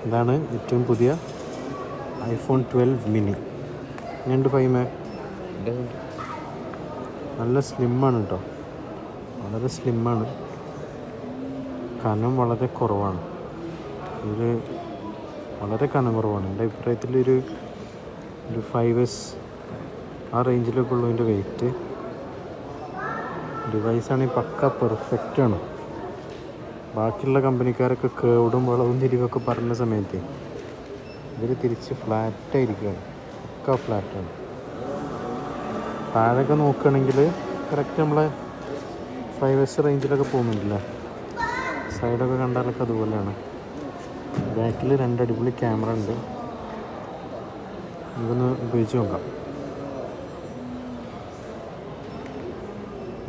ഇതാണ് ഏറ്റവും പുതിയ iPhone 12 mini. എങ്ങനെയുണ്ട് ഫൈമേ? നല്ല സ്ലിമ്മാണ് കേട്ടോ, വളരെ സ്ലിമ്മാണ്. കനം വളരെ കുറവാണ്, വളരെ കനം കുറവാണ്. എൻ്റെ അഭിപ്രായത്തിൽ ഒരു 5S ആ റേഞ്ചിലൊക്കെ ഉള്ളതിൻ്റെ വെയിറ്റ്. ഡിവൈസാണെങ്കിൽ പക്ക പെർഫെക്റ്റാണ്. ബാക്കിയുള്ള കമ്പനിക്കാരൊക്കെ കേടും വളവും തിരിവൊക്കെ പറഞ്ഞ സമയത്ത് ഇവർ തിരിച്ച് ഫ്ലാറ്റായിരിക്കുകയാണ്, പക്ക ഫ്ലാറ്റാണ്. താഴെയൊക്കെ നോക്കുകയാണെങ്കിൽ കറക്റ്റ് നമ്മളെ 5S റേഞ്ചിലൊക്കെ പോകുന്നുണ്ടല്ലേ. സൈഡൊക്കെ കണ്ടാലൊക്കെ അതുപോലെയാണ്. ബാക്കിൽ 2 അടിപൊളി ക്യാമറ ഉണ്ട്. ഇതൊന്ന് ഉപയോഗിച്ച് നോക്കാം.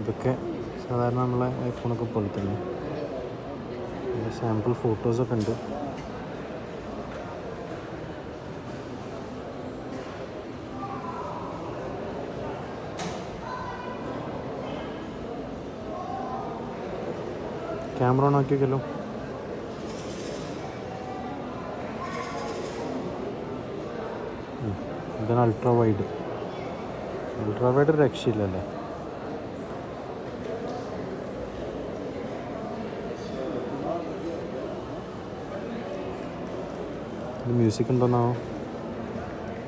ഇതൊക്കെ സാധാരണ നമ്മളെ ഐഫോണൊക്കെ പോലെ തന്നെ. സാമ്പിൾ ഫോട്ടോസൊക്കെ ഉണ്ട്. ക്യാമറ ഓൺ ആക്കി വയ്ക്കല്ലോ. ഇതാണ് അൾട്രാ വൈഡ്. ഒരു രക്ഷയില്ലല്ലേ. ഇത് മ്യൂസിക് ഉണ്ടോന്നാവോ?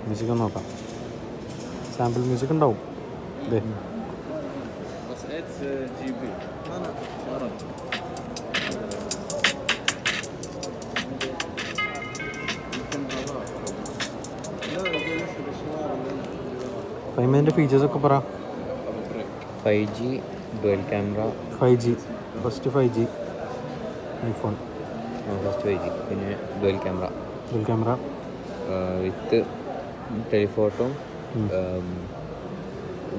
മ്യൂസിക് ഒന്ന് നോക്കാം. സാമ്പിൾ മ്യൂസിക് ഉണ്ടാവും. ഇതേ ഫൈമിൻ്റെ ഫീച്ചേഴ്സൊക്കെ പറ. 5G dual camera. 5G first 5G iPhone. First 5G. പിന്നെ ഡുവൽ ക്യാമറ വിത്ത് telephoto,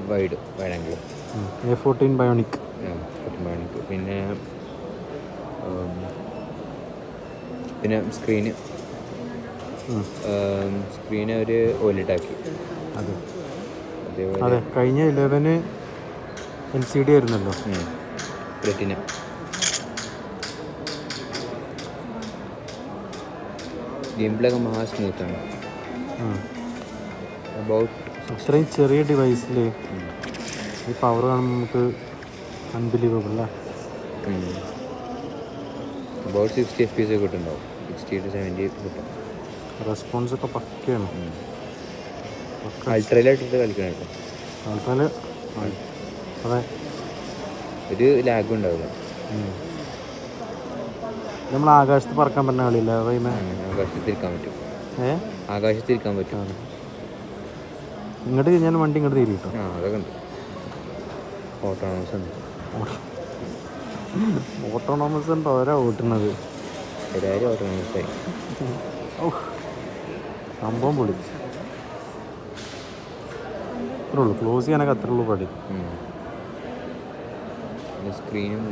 wide angle. A14 bionic. പിന്നെ സ്ക്രീന് ഒരു OLED ആക്കി. അതെ, കഴിഞ്ഞ 11 LCD ആയിരുന്നല്ലോ. റെറ്റിന. ഗെയിംപ്ലേ മഹാ സ്മൂത്താണ്. അത്രയും ചെറിയ ഡിവൈസിൽ ഈ പവർ കാണുമ്പോൾ നമുക്ക് അൺബിലീവബിൾ അല്ലേ. അബൌട്ട് 60 FPS ഒക്കെ കിട്ടുന്നുണ്ടാവും. 60 to 70 കിട്ടും. റെസ്പോൺസൊക്കെ പക്കയാണ്. അൾട്രയിലായിട്ടിട്ട് കളിക്കണം കേട്ടോ. അൾട്രയില് അതെ, ഒരു ലാഗും ഉണ്ടാവില്ല. നമ്മൾ ആകാശത്ത് പറക്കാൻ പറ്റുന്ന കളിയില്ല. ആകാശത്തിരിക്കാൻ പറ്റും. ഇങ്ങോട്ട് കഴിഞ്ഞാൽ വണ്ടി ഇങ്ങോട്ട് തിരി കിട്ടും. അതൊക്കെ ഉണ്ട്. ഓട്ടോണോമസ് ഉണ്ടോ ഓരോ ഓട്ടുന്നത്? ഓട്ടോണോമസായി സംഭവം പൊളി. അത്രേ ഉള്ളൂ, ക്ലോസ് ചെയ്യാനൊക്കെ അത്രേ ഉള്ളൂ പടി. സ്ക്രീനും